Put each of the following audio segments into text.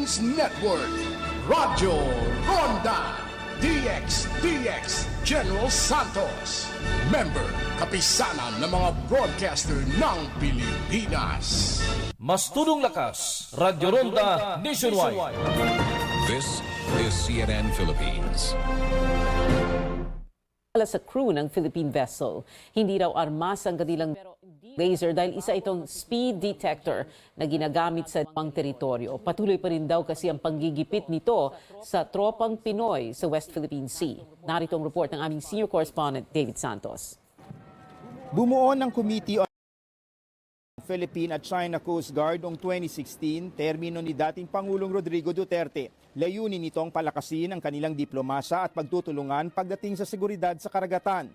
Philippines Network, Radyo Ronda, DX General Santos, member kapisanan ng mga broadcaster ng Pilipinas. Mas tulong lakas, Radyo Ronda Nationwide. This is CNN Philippines. Sa crew ng Philippine vessel, hindi raw armas ang kanilang laser dahil isa itong speed detector na ginagamit sa pang teritoryo. Patuloy pa rin daw kasi ang panggigipit nito sa tropang Pinoy sa West Philippine Sea. Narito ang report ng aming senior correspondent David Santos. Bumuo ng Committee on Philippine at China Coast Guard noong 2016, termino ni dating Pangulong Rodrigo Duterte. Layunin nitong palakasin ang kanilang diplomasa at pagtutulungan pagdating sa seguridad sa karagatan.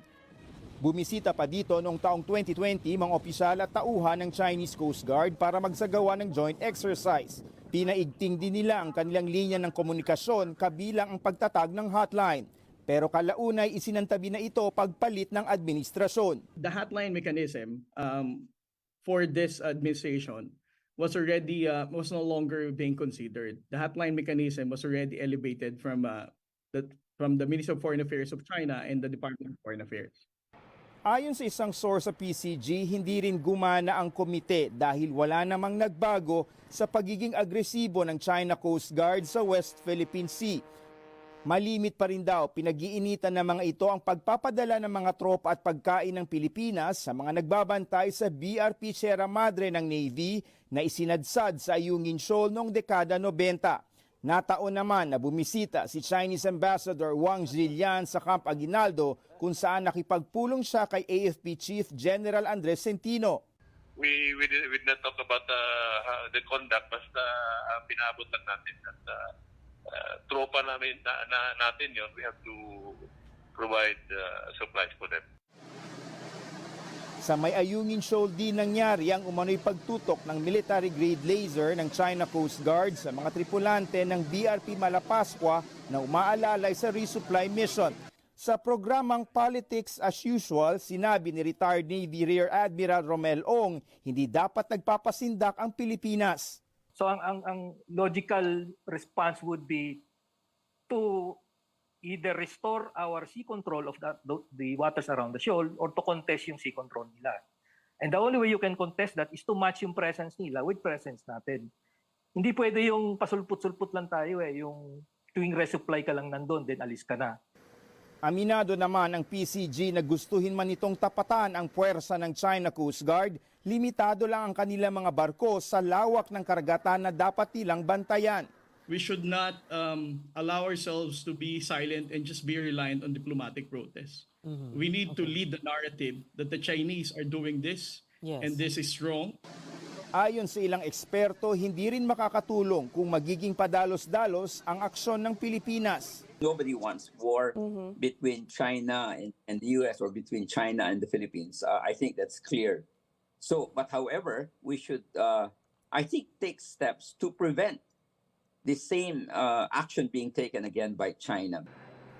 Bumisita pa dito noong taong 2020 mga opisyal at tauhan ng Chinese Coast Guard para magsagawa ng joint exercise. Pinaigting din nila ang kanilang linya ng komunikasyon kabilang ang pagtatag ng hotline. Pero kalaunay isinantabi na ito pagpalit ng administrasyon. The hotline mechanism for this administration was no longer being considered. The hotline mechanism was already elevated from the Ministry of Foreign Affairs of China and the Department of Foreign Affairs. Ayon sa isang source sa PCG, hindi rin gumana ang komite dahil wala namang nagbago sa pagiging agresibo ng China Coast Guard sa West Philippine Sea. Malimit pa rin daw pinag-iinitan ng mga ito ang pagpapadala ng mga tropa at pagkain ng Pilipinas sa mga nagbabantay sa BRP Sierra Madre ng Navy na isinadsad sa Ayungin Shoal noong dekada 90. Nataon naman na bumisita si Chinese Ambassador Wang Zilian sa Camp Aguinaldo kung saan nakipagpulong siya kay AFP Chief General Andres Centino. We did not talk about the conduct, basta pinabot lang natin at tropa natin yun, we have to provide supplies for them. Sa may Ayungin Shoal din nangyari ang umano'y pagtutok ng military-grade laser ng China Coast Guard sa mga tripulante ng BRP Malapascua na umaalalay sa resupply mission. Sa programang Politics as Usual, sinabi ni retired Navy Rear Admiral Romel Ong, hindi dapat nagpapasindak ang Pilipinas. So ang logical response would be to either restore our sea control of the waters around the shoal or to contest yung sea control nila. And the only way you can contest that is to match yung presence nila with presence natin. Hindi pwede yung pasulput-sulput lang tayo yung tuwing resupply ka lang nandun, then alis ka na. Aminado naman ang PCG na gustuhin man itong tapatan ang puwersa ng China Coast Guard, limitado lang ang kanilang mga barko sa lawak ng karagatan na dapat nilang bantayan. We should not allow ourselves to be silent and just be reliant on diplomatic protests. We need to lead the narrative that the Chinese are doing this and this is wrong. Ayon sa ilang eksperto, hindi rin makakatulong kung magiging padalos-dalos ang aksyon ng Pilipinas. Nobody wants war between China and the US or between China and the Philippines. I think that's clear. So, but however, we should, I think, take steps to prevent the same action being taken again by China.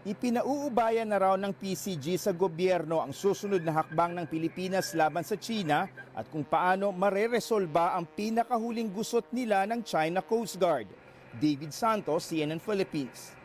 Ipinauubayan na raw ng PCG sa gobyerno ang susunod na hakbang ng Pilipinas laban sa China at kung paano mareresolba ang pinakahuling gusot nila ng China Coast Guard. David Santos, CNN Philippines.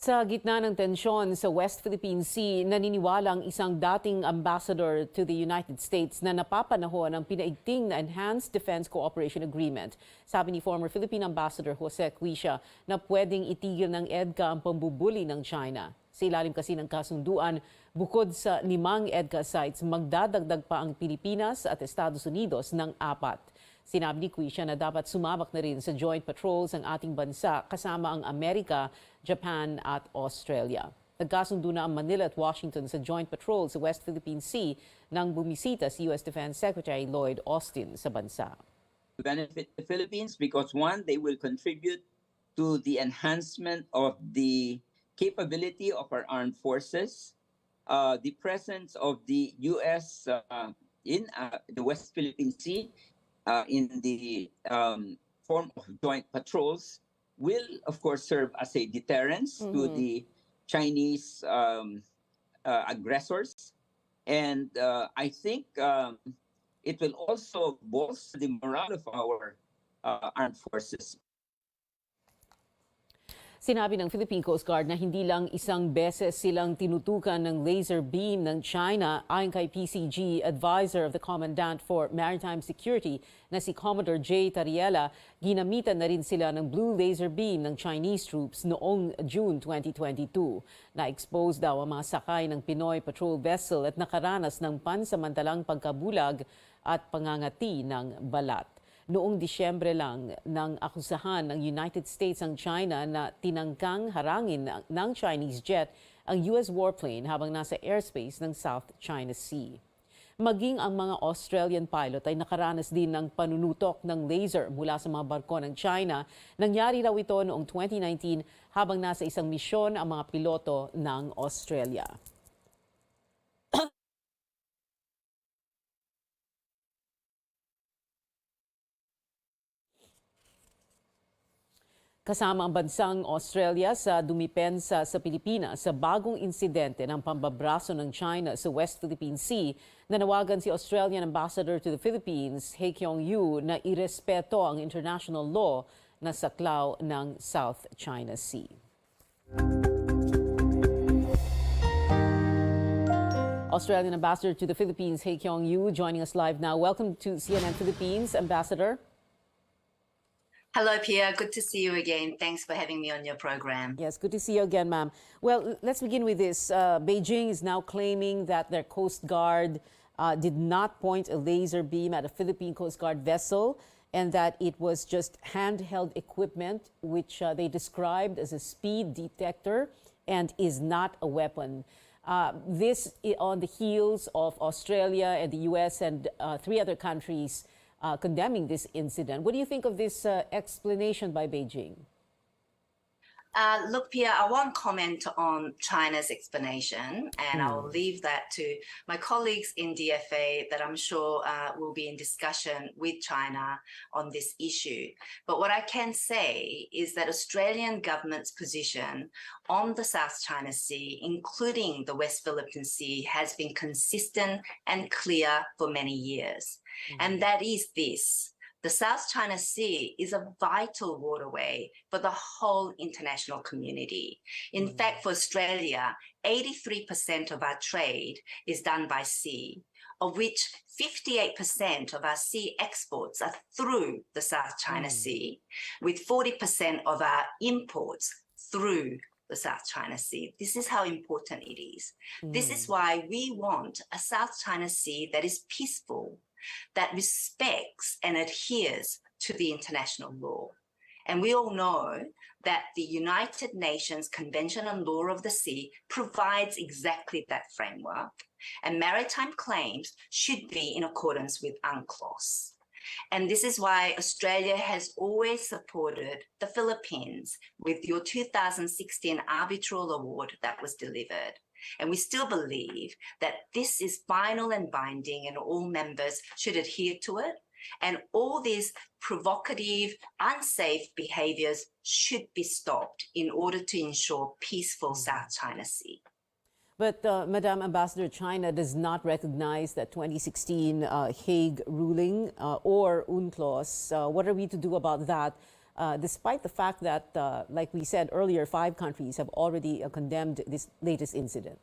Sa gitna ng tensyon sa West Philippine Sea, naniniwala ang isang dating ambassador to the United States na napapanahon ang pinaigting na Enhanced Defense Cooperation Agreement. Sabi ni former Philippine Ambassador Jose Cuisia na pwedeng itigil ng EDCA ang pambubuli ng China. Sa ilalim kasi ng kasunduan, bukod sa 5 EDCA sites, magdadagdag pa ang Pilipinas at Estados Unidos ng 4. Sinabi ni Cuisia na dapat sumabak na rin sa joint patrols ang ating bansa kasama ang Amerika, Japan at Australia. Nagkasundo na ang Manila at Washington sa joint patrol sa West Philippine Sea nang bumisita si U.S. Defense Secretary Lloyd Austin sa bansa. Benefit the Philippines because one, they will contribute to the enhancement of the capability of our armed forces. The presence of the U.S. In the West Philippine Sea in the form of joint patrols will, of course, serve as a deterrence to the Chinese aggressors. And I think it will also bolster the morale of our armed forces. Sinabi ng Philippine Coast Guard na hindi lang isang beses silang tinutukan ng laser beam ng China. Ayon kay PCG Advisor of the Commandant for Maritime Security na si Commodore J. Tariela, ginamitan na rin sila ng blue laser beam ng Chinese troops noong June 2022. Na-expose daw ang mga sakay ng Pinoy patrol vessel at nakaranas ng pansamantalang pagkabulag at pangangati ng balat. Noong Disyembre lang nang akusahan ng United States ang China na tinangkang harangin ng Chinese jet ang US warplane habang nasa airspace ng South China Sea. Maging ang mga Australian pilot ay nakaranas din ng panunutok ng laser mula sa mga barko ng China. Nangyari raw ito noong 2019 habang nasa isang misyon ang mga piloto ng Australia. Kasama ang bansang Australia sa dumipensa sa Pilipinas sa bagong insidente ng pambabraso ng China sa West Philippine Sea. Nanawagan si Australian Ambassador to the Philippines, He Keong-yu, na irespeto ang international law na saklaw ng South China Sea. Australian Ambassador to the Philippines, He Keong-yu, joining us live now. Welcome to CNN Philippines, Ambassador. Hello, Pia. Good to see you again. Thanks for having me on your program. Yes, good to see you again, ma'am. Well, let's begin with this. Beijing is now claiming that their Coast Guard did not point a laser beam at a Philippine Coast Guard vessel and that it was just handheld equipment, which they described as a speed detector and is not a weapon. This on the heels of Australia and the US and 3 other countries condemning this incident. What do you think of this explanation by Beijing? Look, Pia, I won't comment on China's explanation, and I'll leave that to my colleagues in DFA that I'm sure will be in discussion with China on this issue. But what I can say is that Australian government's position on the South China Sea, including the West Philippine Sea, has been consistent and clear for many years. And that is this. The South China Sea is a vital waterway for the whole international community. In fact, for Australia, 83% of our trade is done by sea, of which 58% of our sea exports are through the South China Sea, with 40% of our imports through the South China Sea. This is how important it is. This is why we want a South China Sea that is peaceful, that respects and adheres to the international law. And we all know that the United Nations Convention on Law of the Sea provides exactly that framework, and maritime claims should be in accordance with UNCLOS. And this is why Australia has always supported the Philippines with your 2016 arbitral award that was delivered. And we still believe that this is final and binding and all members should adhere to it. And all these provocative, unsafe behaviors should be stopped in order to ensure peaceful South China Sea. But, Madam Ambassador, China does not recognize that 2016 Hague ruling or UNCLOS. What are we to do about that, despite the fact that, like we said earlier, 5 countries have already condemned this latest incident?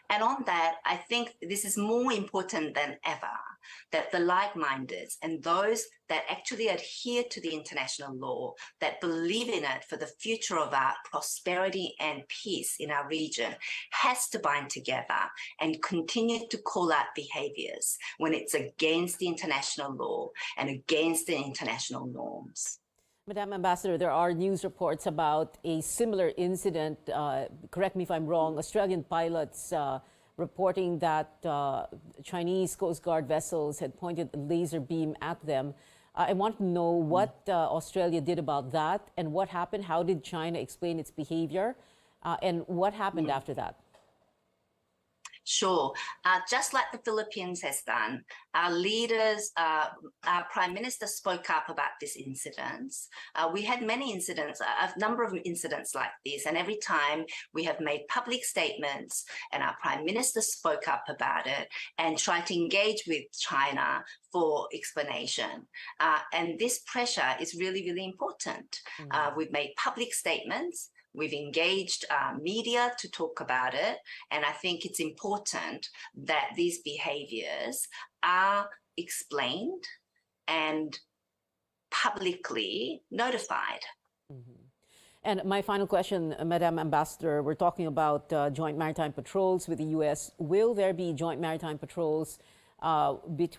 And on that, I think this is more important than ever, that the like-minded and those that actually adhere to the international law, that believe in it for the future of our prosperity and peace in our region, has to bind together and continue to call out behaviors when it's against the international law and against the international norms. Madam Ambassador, there are news reports about a similar incident. Correct me if I'm wrong. Australian pilots reporting that Chinese Coast Guard vessels had pointed a laser beam at them. I want to know what Australia did about that and what happened. How did China explain its behavior? And what happened after that? Sure. Just like the Philippines has done, our leaders, our Prime Minister spoke up about this incident. We had many incidents, a number of incidents like this, and every time we have made public statements and our Prime Minister spoke up about it and tried to engage with China for explanation. And this pressure is really, really important. We've made public statements. We've engaged media to talk about it, and I think it's important that these behaviors are explained and publicly notified. And my final question, Madam Ambassador, we're talking about joint maritime patrols with the U.S. Will there be joint maritime patrols with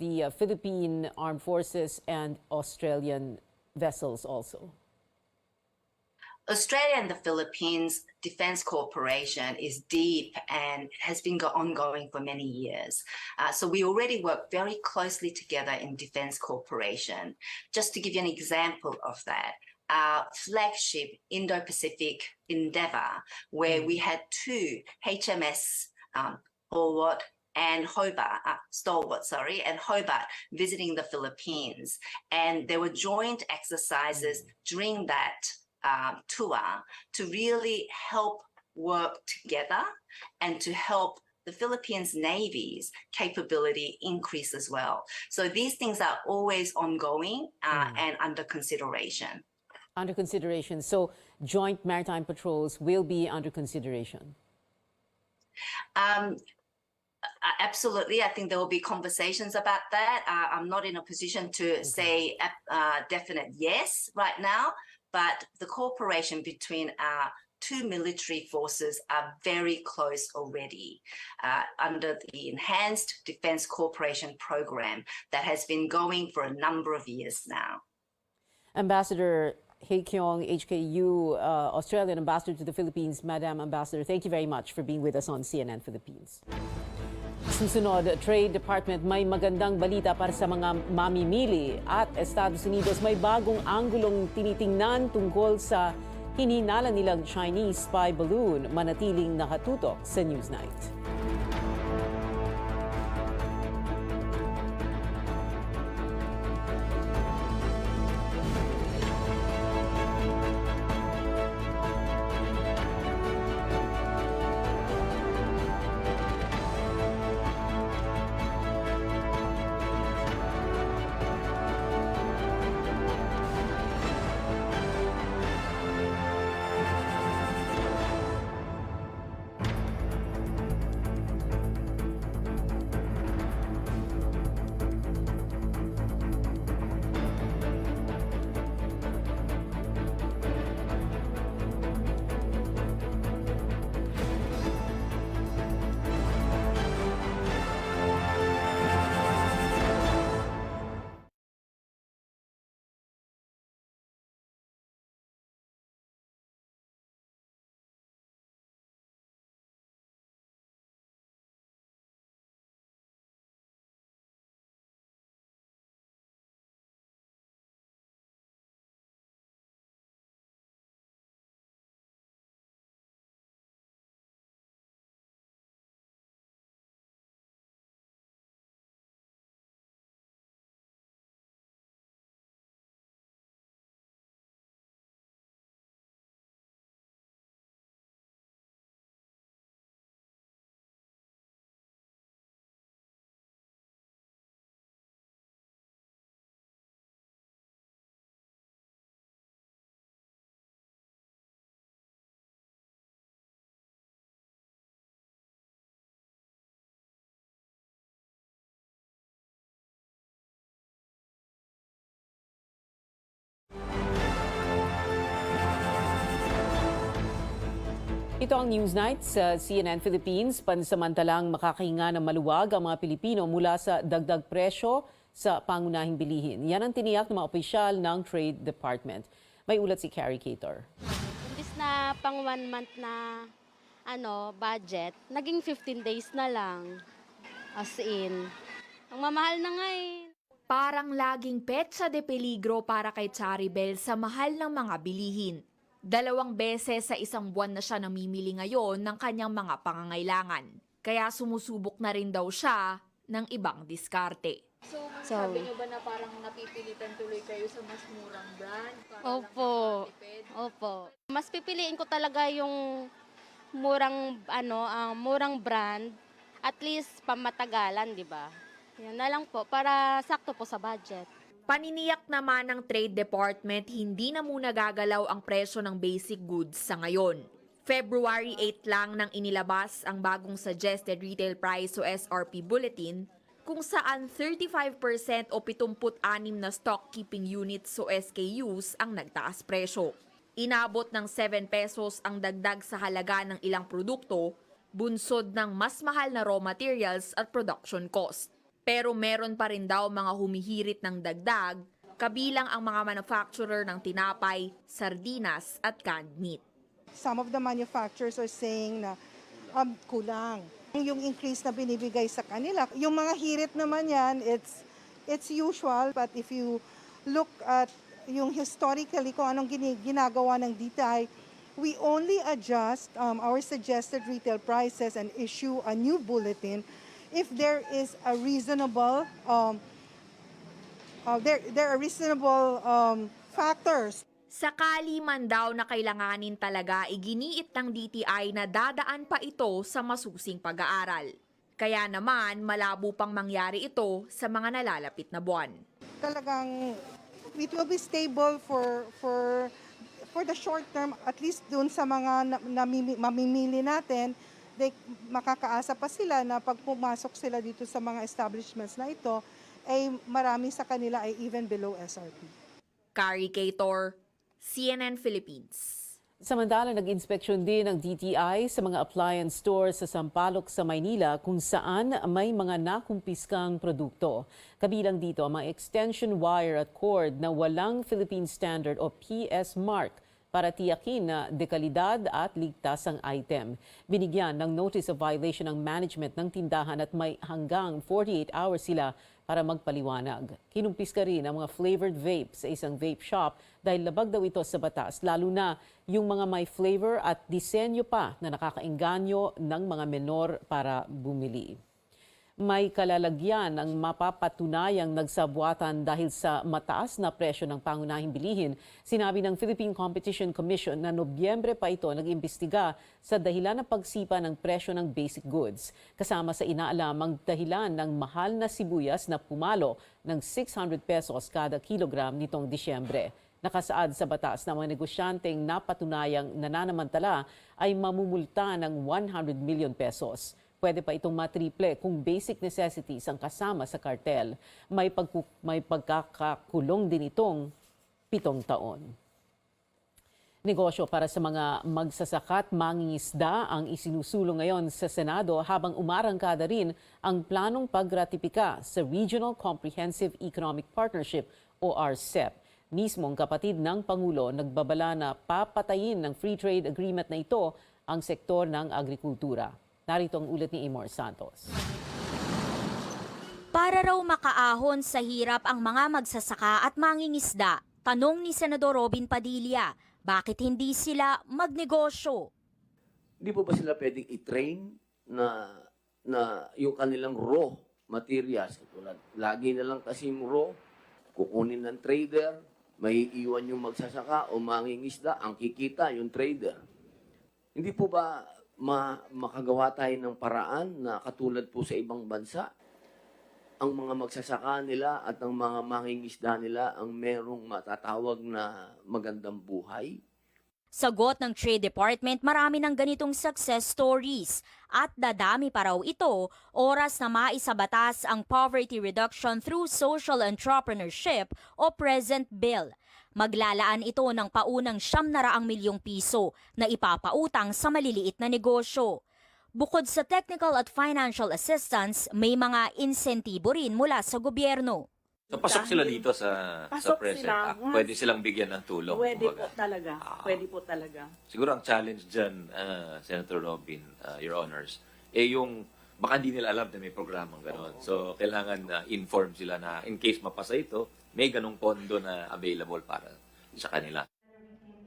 the Philippine Armed Forces and Australian vessels also? Australia and the Philippines Defence Cooperation is deep and has been ongoing for many years. So we already work very closely together in Defence Cooperation. Just to give you an example of that, our flagship Indo-Pacific endeavour, where we had two HMS Stalwart and Hobart visiting the Philippines. And there were joint exercises during that tour to really help work together and to help the Philippines Navy's capability increase as well. So these things are always ongoing and under consideration. Under consideration. So joint maritime patrols will be under consideration. Absolutely. I think there will be conversations about that. I'm not in a position to say definite yes right now, but the cooperation between our two military forces are very close already under the Enhanced Defence Cooperation Program that has been going for a number of years now. Ambassador Hye Keong, HKU, Australian Ambassador to the Philippines. Madam Ambassador, thank you very much for being with us on CNN Philippines. Susunod, Trade Department, may magandang balita para sa mga mamimili at Estados Unidos may bagong anggulong tinitingnan tungkol sa hinihinalan nilang Chinese spy balloon. Manatiling nakatutok sa Newsnight. Ito ang Newsnight sa CNN Philippines. Pansamantalang makakahinga ng maluwag ang mga Pilipino mula sa dagdag presyo sa pangunahing bilihin. Yan ang tiniyak ng mga opisyal ng Trade Department. May ulat si Carrie Cator. Imbis na pang 1 month na budget, naging 15 days na lang. As in, ang mamahal na nga eh. Parang laging petsa de peligro para kay Charibel sa mahal ng mga bilihin. 2 beses sa isang buwan na siya namimili ngayon ng kanyang mga pangangailangan. Kaya sumusubok na rin daw siya ng ibang diskarte. So, sabi niyo ba na parang napipilitan tuloy kayo sa mas murang brand? Para Opo. Opo. Mas pipiliin ko talaga yung murang brand, at least pamatagalan, di ba? Yan na lang po, para sakto po sa budget. Paniniyak naman ng Trade Department, hindi na muna gagalaw ang presyo ng basic goods sa ngayon. February 8 lang nang inilabas ang bagong Suggested Retail Price o SRP Bulletin, kung saan 35% o 76 na stock keeping units o SKUs ang nagtaas presyo. Inabot ng 7 pesos ang dagdag sa halaga ng ilang produkto, bunsod ng mas mahal na raw materials at production cost. Pero meron pa rin daw mga humihirit ng dagdag, kabilang ang mga manufacturer ng tinapay, sardinas at canned meat. Some of the manufacturers are saying na kulang yung increase na binibigay sa kanila. Yung mga hirit naman yan, it's usual, but if you look at yung historically kung anong ginagawa ng DTI, we only adjust our suggested retail prices and issue a new bulletin if there is a reasonable there are reasonable factors. Sakali man daw na kailanganin talaga, iginiit ng DTI na dadaan pa ito sa masusing pag-aaral. Kaya naman malabo pang mangyari ito sa mga nalalapit na buwan. Talagang it will be stable for the short term, at least dun sa mga mamimili natin. Makakaasa pa sila na pag pumasok sila dito sa mga establishments na ito, ay marami sa kanila ay even below SRP. Carrie Cator, CNN Philippines. Samantala, nag-inspeksyon din ng DTI sa mga appliance stores sa Sampaloc sa Maynila kung saan may mga nakumpiskang produkto. Kabilang dito ang mga extension wire at cord na walang Philippine Standard o PS mark para tiyakin na dekalidad at ligtas ang item. Binigyan ng notice of violation ng management ng tindahan at may hanggang 48 hours sila para magpaliwanag. Kinumpiska rin ang mga flavored vape sa isang vape shop dahil labag daw ito sa batas, lalo na yung mga may flavor at disenyo pa na nakakaengganyo ng mga menor para bumili. May kalalagyan ang mapapatunayang nagsabuatan dahil sa mataas na presyo ng pangunahing bilihin. Sinabi ng Philippine Competition Commission na Nobyembre pa ito nag-imbestiga sa dahilan ng pagsipa ng presyo ng basic goods. Kasama sa inaalam ang dahilan ng mahal na sibuyas na pumalo ng 600 pesos kada kilogram nitong Disyembre. Nakasaad sa batas na mga negosyanteng napatunayang nananamantala ay mamumulta ng 100 million pesos. Pwede pa itong matriple kung basic necessities ang kasama sa kartel. May pagkakakulong din itong 7 taon. Negosyo para sa mga magsasaka at mangingisda ang isinusulong ngayon sa Senado habang umarangkada rin ang planong pagratipika sa Regional Comprehensive Economic Partnership o RCEP. Mismong kapatid ng Pangulo nagbabala na papatayin ng free trade agreement na ito ang sektor ng agrikultura. Narito ang ulat ni Imor Santos. Para raw makaahon sa hirap ang mga magsasaka at mangingisda, tanong ni Senador Robin Padilla, bakit hindi sila magnegosyo? Hindi po ba sila pwedeng i-train na yung kanilang raw materials? Lagi na lang kasi yung raw, kukunin ng trader, may iwan yung magsasaka o mangingisda, ang kikita yung trader. Hindi po ba makagawa tayo ng paraan na katulad po sa ibang bansa, ang mga magsasaka nila at ang mga mangingisda nila ang merong matatawag na magandang buhay? Sagot ng Trade Department, marami ng ganitong success stories at dadami pa raw ito oras na maisabatas ang Poverty Reduction through Social Entrepreneurship o Present Bill. Maglalaan ito ng paunang 700 milyong piso na ipapautang sa maliliit na negosyo. Bukod sa technical at financial assistance, may mga insentibo rin mula sa gobyerno. So pasok sila dito sa Present Act. Pwede silang bigyan ng tulong. Pwede po talaga. Pwede po talaga. Siguro ang challenge dyan, Senator Robin, Your Honors, yung baka hindi nila alam na may programang gano'n. So kailangan inform sila na in case mapasa ito, may ganong pondo na available para sa kanila.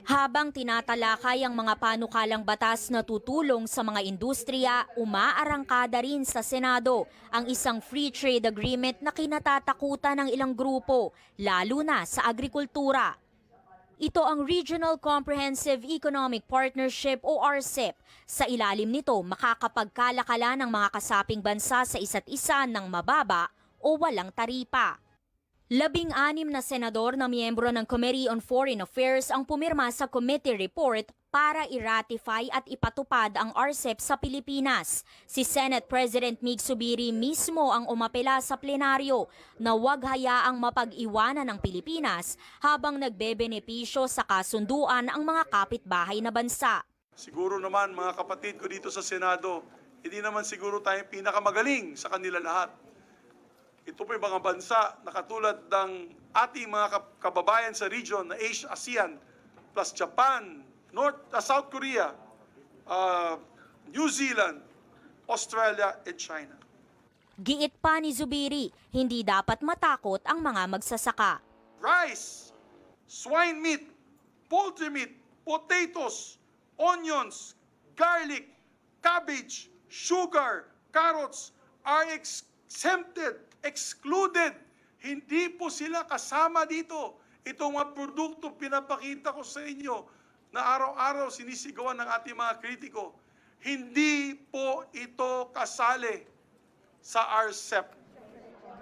Habang tinatalakay ang mga panukalang batas na tutulong sa mga industriya, umaarangkada rin sa Senado ang isang free trade agreement na kinatatakutan ng ilang grupo, lalo na sa agrikultura. Ito ang Regional Comprehensive Economic Partnership o RCEP. Sa ilalim nito, makakapagkalakala ng mga kasaping bansa sa isa't isa ng mababa o walang taripa. 16 na senador na miyembro ng Committee on Foreign Affairs ang pumirma sa committee report para i-ratify at ipatupad ang RCEP sa Pilipinas. Si Senate President Mig Zubiri mismo ang umapela sa plenaryo na huwag hayaang mapag-iwanan ng Pilipinas habang nagbebenepisyo sa kasunduan ang mga kapitbahay na bansa. Siguro naman mga kapatid ko dito sa Senado, hindi naman siguro tayong pinakamagaling sa kanila lahat. Ito po yung mga bansa na katulad ng ating mga kababayan sa region na ASEAN, plus Japan, South Korea, New Zealand, Australia, and China. Giit pa ni Zubiri, hindi dapat matakot ang mga magsasaka. Rice, swine meat, poultry meat, potatoes, onions, garlic, cabbage, sugar, carrots are exempted, excluded. Hindi po sila kasama dito. Itong mga produkto pinapakita ko sa inyo na araw-araw sinisigawan ng ating mga kritiko. Hindi po ito kasali sa RCEP.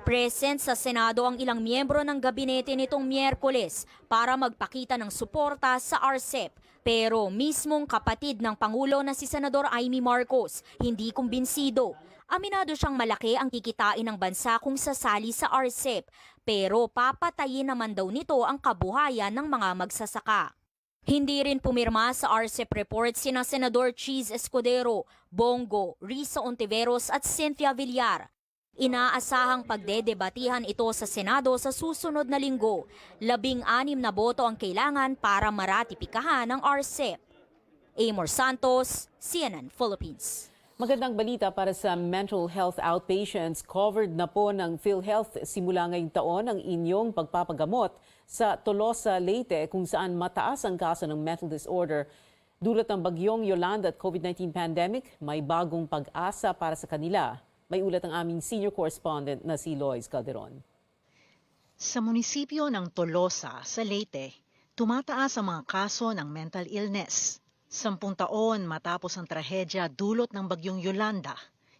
Present sa Senado ang ilang miyembro ng gabinete nitong Miyerkules para magpakita ng suporta sa RCEP. Pero mismong kapatid ng Pangulo na si Senador Amy Marcos, hindi kumbinsido. Aminado siyang malaki ang kikitain ng bansa kung sasali sa RCEP, pero papatayin naman daw nito ang kabuhayan ng mga magsasaka. Hindi rin pumirma sa RCEP report sina Senador Cheese Escudero, Bongo, Risa Ontiveros at Cynthia Villar. Inaasahang pagdedebatihan ito sa Senado sa susunod na linggo. 16 na boto ang kailangan para maratipikahan ang RCEP. Amor Santos, CNN Philippines. Magandang balita para sa mental health outpatients. Covered na po ng PhilHealth simula ngayong taon ang inyong pagpapagamot sa Tolosa, Leyte kung saan mataas ang kaso ng mental disorder. Dulot ng bagyong Yolanda at COVID-19 pandemic, may bagong pag-asa para sa kanila. May ulat ang aming senior correspondent na si Lois Calderon. Sa munisipyo ng Tolosa sa Leyte, tumataas ang mga kaso ng mental illness. 10 taon matapos ang trahedya dulot ng bagyong Yolanda,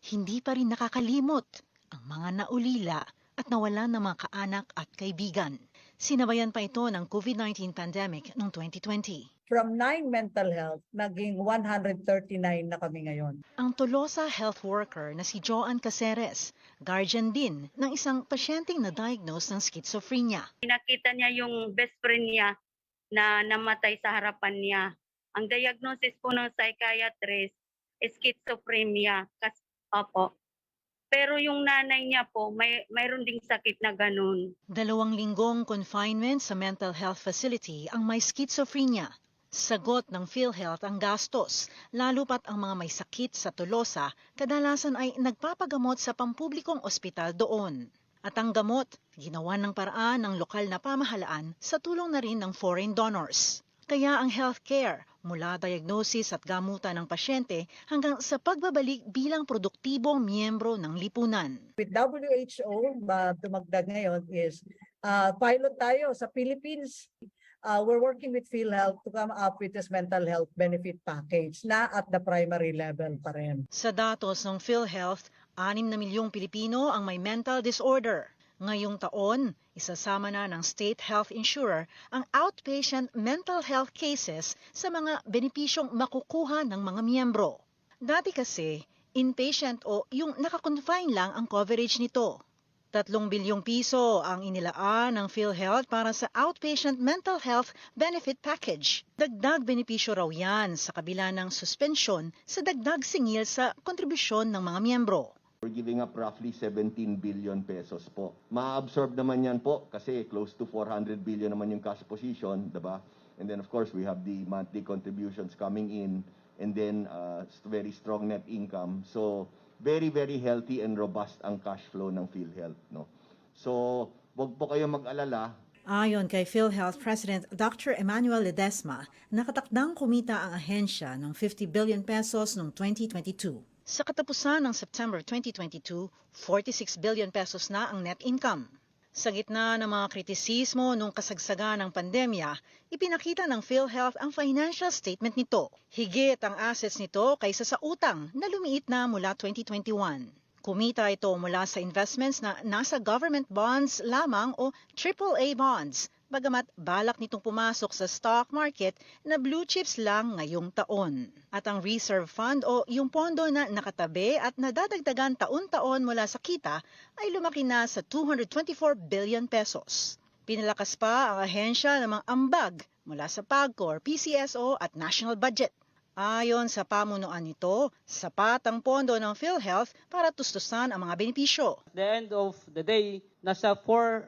hindi pa rin nakakalimot ang mga naulila at nawalan ng mga kaanak at kaibigan. Sinabayan pa ito ng COVID-19 pandemic noong 2020. From 9 mental health, naging 139 na kami ngayon. Ang Tolosa health worker na si Joan Caceres, guardian din ng isang pasyenteng na-diagnose ng schizophrenia. Nakita niya yung best friend niya na namatay sa harapan niya. Ang diagnosis po ng psychiatrist is schizophrenia. Opo. Pero yung nanay niya po, mayroon ding sakit na ganun. 2 linggong confinement sa mental health facility ang may schizophrenia. Sagot ng PhilHealth ang gastos, lalo pat ang mga may sakit sa Tolosa, kadalasan ay nagpapagamot sa pampublikong ospital doon. At ang gamot, ginawa ng paraan ng lokal na pamahalaan sa tulong na rin ng foreign donors. Kaya ang healthcare, mula diagnosis at gamutan ng pasyente hanggang sa pagbabalik bilang produktibong miyembro ng lipunan. With WHO, dumagdag ngayon is pilot tayo sa Philippines. We're working with PhilHealth to come up with this mental health benefit package na at the primary level pa rin. Sa datos ng PhilHealth, 6 na milyong Pilipino ang may mental disorder. Ngayong taon, isasama na ng state health insurer ang outpatient mental health cases sa mga benepisyong makukuha ng mga miyembro. Dati kasi, inpatient o yung nakakonfine lang ang coverage nito. 3 bilyong piso ang inilaan ng PhilHealth para sa outpatient mental health benefit package. Dagdag benepisyo raw yan sa kabila ng suspensyon sa dagdag singil sa kontribusyon ng mga miyembro. We're giving up roughly 17 billion pesos po. Ma-absorb naman yan po kasi close to 400 billion naman yung cash position, diba? And then of course we have the monthly contributions coming in and then very strong net income. So very, very healthy and robust ang cash flow ng PhilHealth, no? So wag po kayo mag-alala. Ayon kay PhilHealth President Dr. Emmanuel Ledesma, nakatakdang kumita ang ahensya ng 50 billion pesos noong 2022. Sa katapusan ng September 2022, 46 billion pesos na ang net income. Sa gitna ng mga kritisismo nung kasagsagan ng pandemya, ipinakita ng PhilHealth ang financial statement nito. Higit ang assets nito kaysa sa utang na lumiit na mula 2021. Kumita ito mula sa investments na nasa government bonds lamang o AAA bonds, bagamat balak nitong pumasok sa stock market na blue chips lang ngayong taon. At ang reserve fund o yung pondo na nakatabi at nadadagdagan taon-taon mula sa kita ay lumaki na sa 224 billion pesos. Pinalakas pa ang ahensya ng mga ambag mula sa PAGCOR, PCSO at National Budget. Ayon sa pamunuan nito, sapat ang pondo ng PhilHealth para tustusan ang mga benepisyo. At the end of the day, nasa 42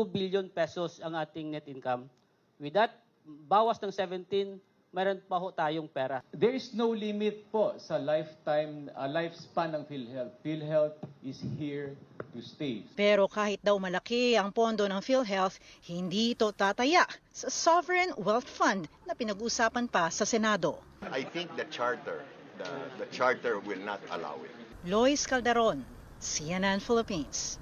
billion pesos ang ating net income. With that, bawas ng 17, mayroon pa ho tayong pera. There is no limit po sa lifespan ng PhilHealth. PhilHealth is here to stay. Pero kahit daw malaki ang pondo ng PhilHealth, hindi ito tataya sa Sovereign Wealth Fund na pinag-usapan pa sa Senado. I think the charter will not allow it. Lois Calderon, CNN Philippines.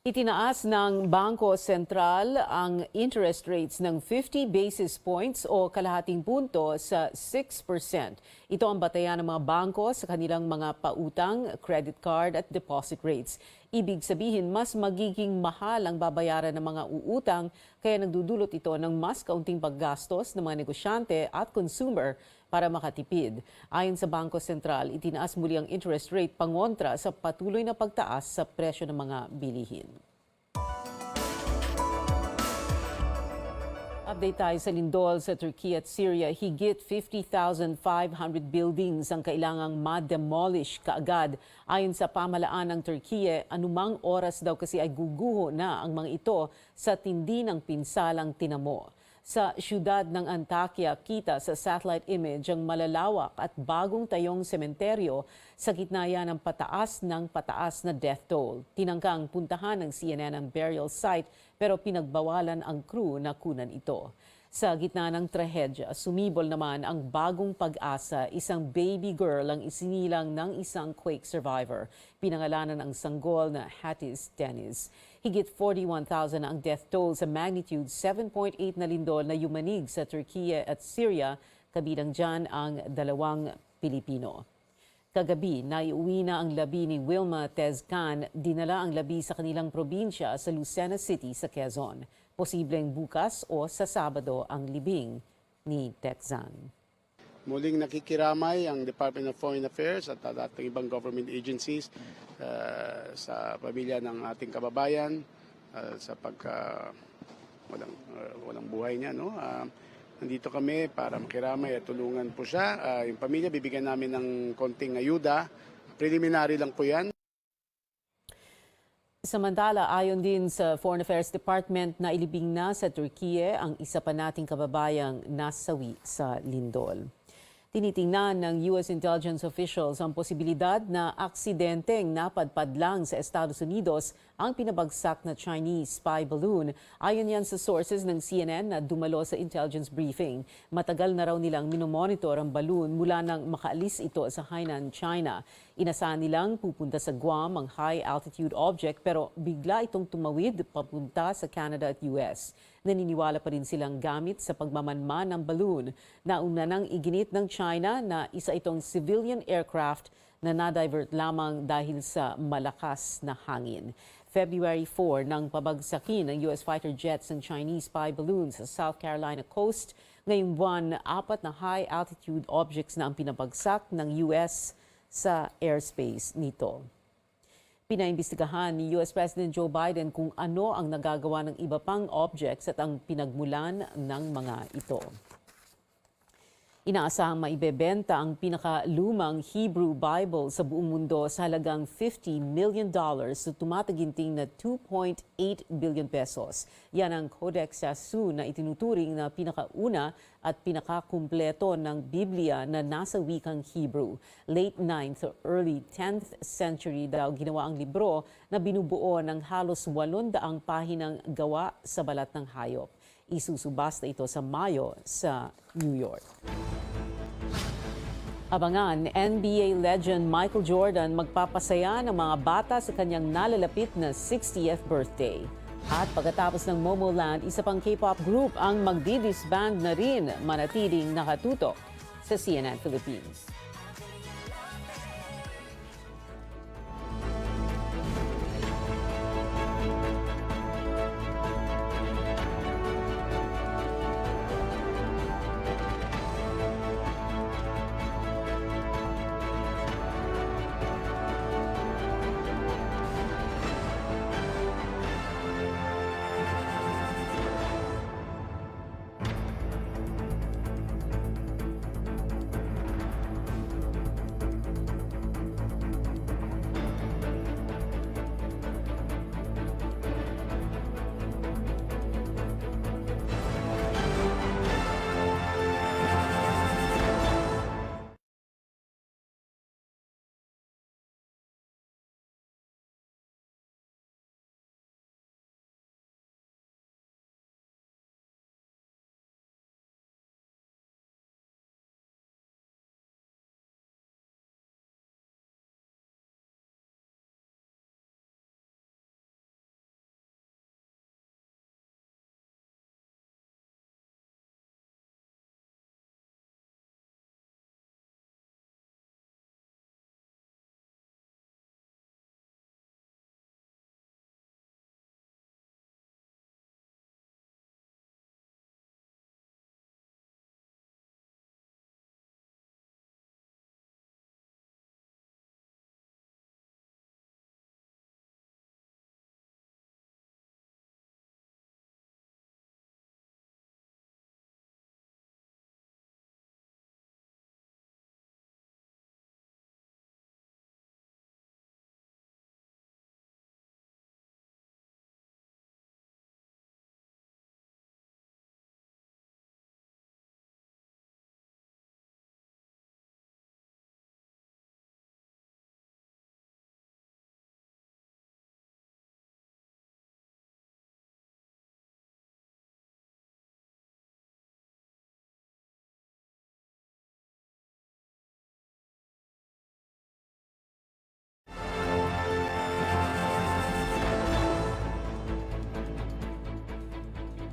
Itinaas ng Bangko Sentral ang interest rates ng 50 basis points o kalahating punto sa 6%. Ito ang batayan ng mga bangko sa kanilang mga pautang, credit card at deposit rates. Ibig sabihin, mas magiging mahal ang babayaran ng mga uutang kaya nagdudulot ito ng mas kaunting paggastos ng mga negosyante at consumer para makatipid. Ayon sa Bangko Sentral, itinaas muli ang interest rate pangontra sa patuloy na pagtaas sa presyo ng mga bilihin. Update tayo sa lindol sa Turkey at Syria. Higit 50,500 buildings ang kailangang ma-demolish kaagad. Ayon sa pamahalaan ng Turkey, anumang oras daw kasi ay guguho na ang mga ito sa tindi ng pinsalang tinamo. Sa siyudad ng Antakya, kita sa satellite image ang malalawak at bagong tayong sementeryo sa gitna yan ng pataas na death toll. Tinangkang puntahan ng CNN ang burial site pero pinagbawalan ang crew na kunan ito. Sa gitna ng trahedya, sumibol naman ang bagong pag-asa, isang baby girl ang isinilang ng isang quake survivor. Pinangalanan ang sanggol na Hatis Deniz. Higit 41,000 ang death toll sa magnitude 7.8 na lindol na yumanig sa Turkey at Syria, kabilang dyan ang 2 Pilipino. Kagabi, naiuwi na ang labi ni Wilma Tezcan, dinala ang labi sa kanilang probinsya sa Lucena City sa Quezon. Posibleng bukas o sa Sabado ang libing ni Tezcan. Muling nakikiramay ang Department of Foreign Affairs at ating ibang government agencies sa pamilya ng ating kababayan sa walang buhay niya. No? Nandito kami para makiramay at tulungan po siya. Yung pamilya, bibigyan namin ng konting ayuda. Preliminary lang po yan. Samantala, ayon din sa Foreign Affairs Department na ilibing na sa Turkey ang isa pa nating kababayang nasawi sa lindol. Tinitingnan ng U.S. intelligence officials ang posibilidad na aksidenteng napadpad lang sa Estados Unidos ang pinabagsak na Chinese spy balloon. Ayon yan sa sources ng CNN na dumalo sa intelligence briefing. Matagal na raw nilang minomonitor ang balloon mula nang makaalis ito sa Hainan, China. Inasahan nilang pupunta sa Guam ang high-altitude object pero bigla itong tumawid papunta sa Canada at US. Naniniwala pa rin silang gamit sa pagmamanman ng balloon. Nauna nang iginit ng China na isa itong civilian aircraft na na-divert lamang dahil sa malakas na hangin. February 4 nang pabagsakin ng US fighter jets ng Chinese spy balloon sa South Carolina coast. Ngayong buwan, 4 na high-altitude objects na ang pinabagsak ng US sa airspace nito. Pinaimbestigahan ni US President Joe Biden kung ano ang nagagawa ng iba pang objects at ang pinagmulan ng mga ito. Inaasahang maibebenta ang pinakalumang Hebrew Bible sa buong mundo sa halagang $50 million sa tumataginting na 2.8 billion pesos. Yan ang Codex Yasu na itinuturing na pinakauna at pinakakumpleto ng Biblia na nasa wikang Hebrew. Late 9th or early 10th century daw ginawa ang libro na binubuo ng halos 800 pahinang gawa sa balat ng hayop. Isusubasta ito sa Mayo sa New York. Abangan, NBA legend Michael Jordan magpapasaya ng mga bata sa kanyang nalalapit na 60th birthday. At pagkatapos ng Momoland, isa pang K-pop group ang magdi-disband na rin, manatiling nakatutok sa CNN Philippines.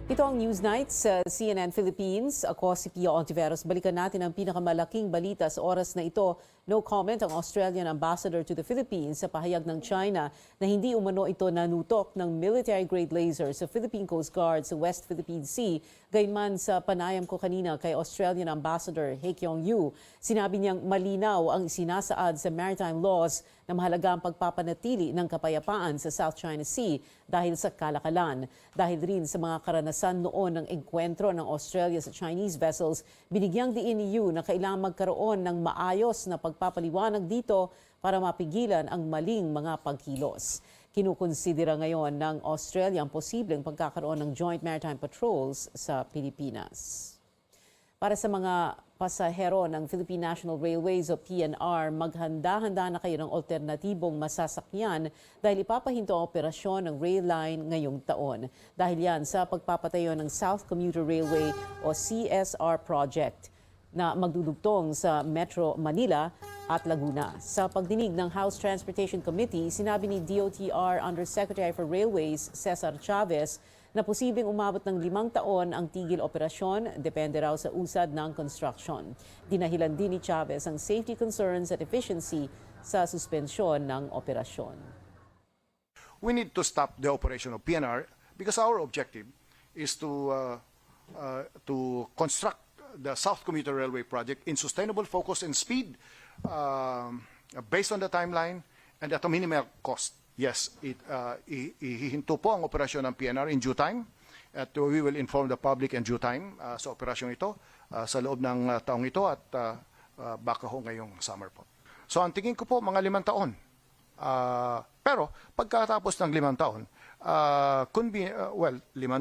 Ito ang Newsnight sa CNN Philippines. Ako si Pia Ontiveros. Balikan natin ang pinakamalaking balita sa oras na ito. No comment ang Australian Ambassador to the Philippines sa pahayag ng China na hindi umano ito nanutok ng military-grade laser sa Philippine Coast Guard sa West Philippine Sea. Gayunman sa panayam ko kanina kay Australian Ambassador He Kyong-yu, sinabi niyang malinaw ang isinasaad sa maritime laws na mahalaga ang pagpapanatili ng kapayapaan sa South China Sea dahil sa kalakalan. Dahil rin sa mga karanasan noon ng engkwentro ng Australia sa Chinese vessels, binigyang diin ni Yu na kailangang magkaroon ng maayos na pagpapaliwanag dito para mapigilan ang maling mga pagkilos. Kinukonsidera ngayon ng Australia ang posibleng pagkakaroon ng joint maritime patrols sa Pilipinas. Para sa mga pasahero ng Philippine National Railways o PNR, maghanda-handa na kayo ng alternatibong masasakyan dahil ipapahinto ang operasyon ng rail line ngayong taon. Dahil yan sa pagpapatayo ng South Commuter Railway o CSR project na magdudugtong sa Metro Manila at Laguna. Sa pagdinig ng House Transportation Committee, sinabi ni DOTR Undersecretary for Railways Cesar Chavez na posibleng umabot ng 5 taon ang tigil operasyon, depende raw sa usad ng construction. Dinahilan din ni Chavez ang safety concerns at efficiency sa suspensyon ng operasyon. We need to stop the operation of PNR because our objective is to construct the South Commuter Railway project in sustainable focus and speed based on the timeline and at a minimal cost. Yes, ihinto po ang operasyon ng PNR in due time At we will inform the public in due time sa operasyon ito sa loob ng taong ito at baka ho ngayong summer po. So ang tingin ko po mga 5 taon. Pero pagkatapos ng 5 taon, 5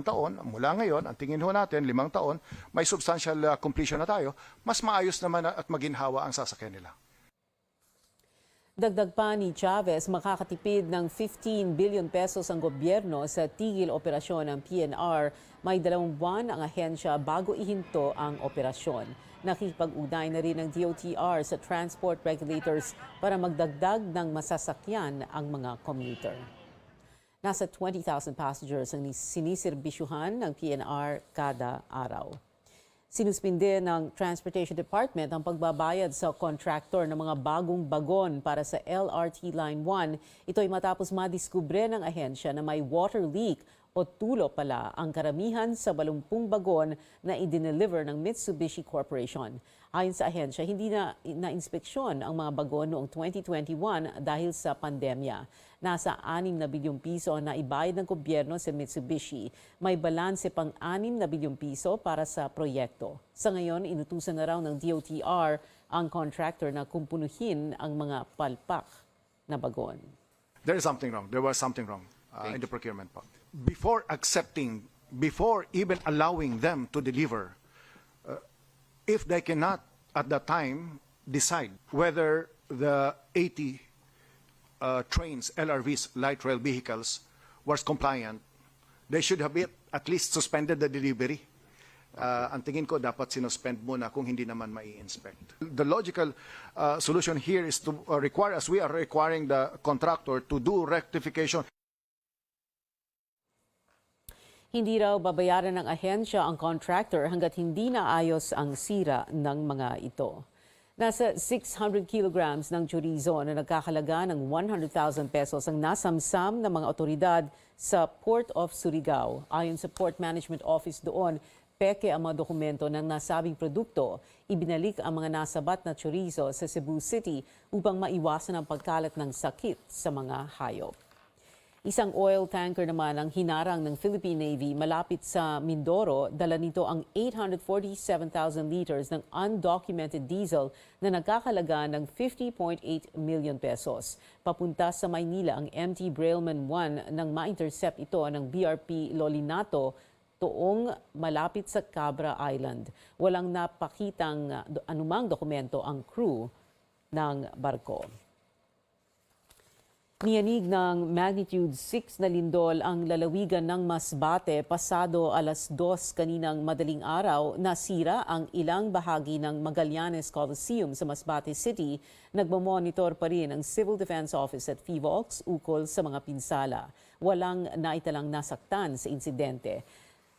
taon mula ngayon, ang tingin ho natin 5 taon, may substantial completion na tayo, mas maayos naman at maginhawa ang sasakyan nila. Dagdag pa ni Chavez, makakatipid ng 15 billion pesos ang gobyerno sa tigil operasyon ng PNR. May 2 buwan ang ahensya bago ihinto ang operasyon. Nakipag-ugnay na rin ng DOTR sa transport regulators para magdagdag ng masasakyan ang mga commuter. Nasa 20,000 passengers ang sinisirbisyohan ng PNR kada araw. Sinuspinde ng Transportation Department ang pagbabayad sa contractor ng mga bagong bagon para sa LRT Line 1. Ito ay matapos madiskubre ng ahensya na may water leak o tulo pala ang karamihan sa 80 bagon na i-deliver ng Mitsubishi Corporation. Ayon sa ahensya, hindi na inspeksyon ang mga bagon noong 2021 dahil sa pandemya. Nasa 6 na bilyong piso na ibayad ng gobyerno sa Mitsubishi. May balanse pang 6 na bilyong piso para sa proyekto. Sa ngayon, inutusan na raw ng DOTR ang contractor na kumpunuhin ang mga palpak na bagon. There is something wrong. There was something wrong in the procurement part. Before even allowing them to deliver, if they cannot at that time decide whether the 80 trains, LRVs, light rail vehicles, was compliant, they should have at least suspended the delivery. Ang tingin ko dapat sinuspend muna kung hindi naman mai-inspect. The logical solution here is to require, as we are requiring the contractor to do rectification. Hindi raw babayaran ng ahensya ang contractor hanggat hindi naayos ang sira ng mga ito. Nasa 600 kilograms ng chorizo na nagkakalaga ng 100,000 pesos ang nasamsam ng mga otoridad sa Port of Surigao. Ayon sa Port Management Office doon, peke ang mga dokumento ng nasabing produkto. Ibinalik ang mga nasabat na chorizo sa Cebu City upang maiwasan ang pagkalat ng sakit sa mga hayop. Isang oil tanker naman ang hinarang ng Philippine Navy malapit sa Mindoro. Dala nito ang 847,000 liters ng undocumented diesel na nagkakalaga ng 50.8 million pesos. Papunta sa Maynila ang MT Brailman 1 nang ma-intercept ito ng BRP Lolinato toong malapit sa Cabra Island. Walang napakitang anumang dokumento ang crew ng barko. Niyanig ng magnitude 6 na lindol ang lalawigan ng Masbate pasado 2:00 kaninang madaling araw. Nasira ang ilang bahagi ng Magallanes Coliseum sa Masbate City. Nagmamonitor pa rin ang Civil Defense Office at PHIVOLCS ukol sa mga pinsala. Walang naitalang nasaktan sa insidente.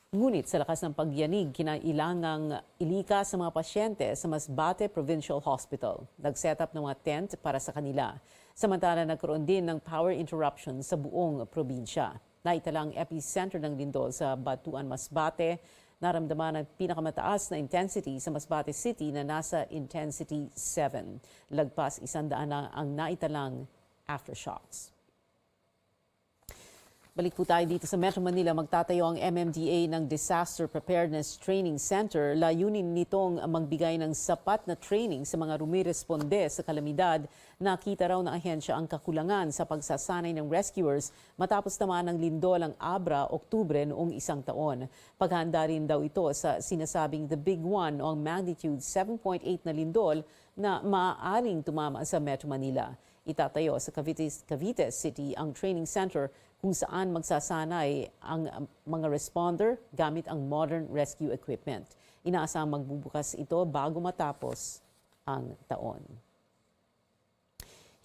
Ngunit sa lakas ng pagyanig, kinailangang ilikas sa mga pasyente sa Masbate Provincial Hospital. Nag-set up ng mga tent para sa kanila. Samantala, nagkaroon din ng power interruption sa buong probinsya. Naitala ang epicenter ng lindol sa Batuan, Masbate. Naramdaman ang pinakamataas na intensity sa Masbate City na nasa intensity 7. Lagpas 100 na ang naitalang aftershocks. Balik po tayo dito sa Metro Manila. Magtatayo ang MMDA ng Disaster Preparedness Training Center. Layunin nitong magbigay ng sapat na training sa mga rumiresponde sa kalamidad. Nakita raw ng ahensya ang kakulangan sa pagsasanay ng rescuers matapos naman ng lindol ang Abra, Oktubre noong 1 taon. Paghanda rin daw ito sa sinasabing The Big One o ang magnitude 7.8 na lindol na maaaring tumama sa Metro Manila. Itatayo sa Cavite City ang training center kung saan magsasanay ang mga responder gamit ang modern rescue equipment. Inaasahang magbubukas ito bago matapos ang taon.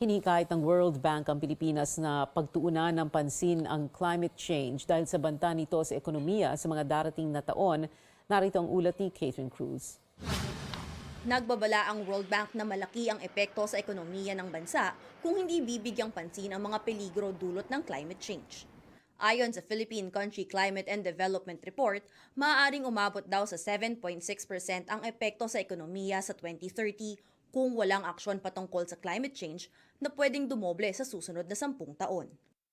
Hinikayat ng World Bank ang Pilipinas na pagtuunan ng pansin ang climate change dahil sa banta nito sa ekonomiya sa mga darating na taon. Narito ang ulat ni Catherine Cruz. Nagbabala ang World Bank na malaki ang epekto sa ekonomiya ng bansa kung hindi bibigyang pansin ang mga peligro dulot ng climate change. Ayon sa Philippine Country Climate and Development Report, maaaring umabot daw sa 7.6% ang epekto sa ekonomiya sa 2030 kung walang aksyon patungkol sa climate change na pwedeng dumoble sa susunod na 10 taon.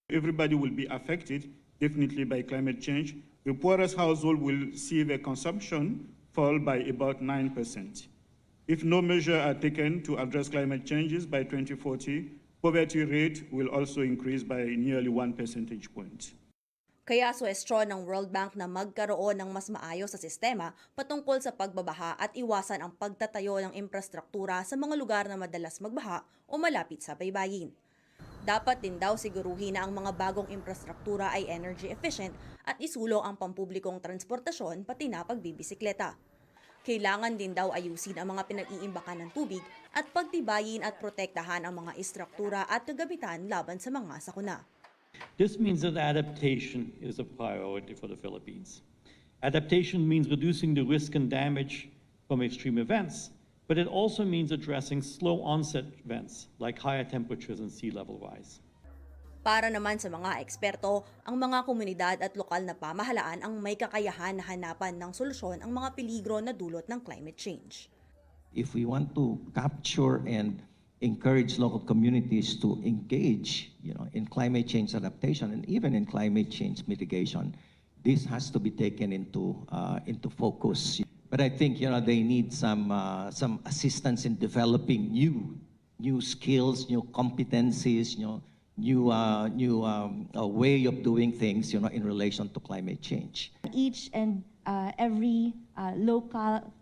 Everybody will be affected definitely by climate change, the poorest household will see their consumption fall by about 9%. If no measures are taken to address climate changes by 2040, poverty rate will also increase by nearly 1 percentage point. Kaya suwestyon ng World Bank na magkaroon ng mas maayos na sistema patungkol sa pagbabaha at iwasan ang pagtatayo ng infrastruktura sa mga lugar na madalas magbaha o malapit sa baybayin. Dapat din daw siguruhin na ang mga bagong infrastruktura ay energy efficient at isulong ang pampublikong transportasyon pati na pagbibisikleta. Kailangan din daw ayusin ang mga pinag-iimbakan ng tubig at pagtibayin at protektahan ang mga istruktura at kagamitan laban sa mga sakuna. This means that adaptation is a priority for the Philippines. Adaptation means reducing the risk and damage from extreme events, but it also means addressing slow onset events like higher temperatures and sea level rise. Para naman sa mga eksperto, ang mga komunidad at lokal na pamahalaan ang may kakayahan na hanapan ng solusyon ang mga peligro na dulot ng climate change. If we want to capture and encourage local communities to engage, in climate change adaptation and even in climate change mitigation, this has to be taken into focus. But I think they need some assistance in developing new skills, new competencies, new way of doing things, in relation to climate change. Each and every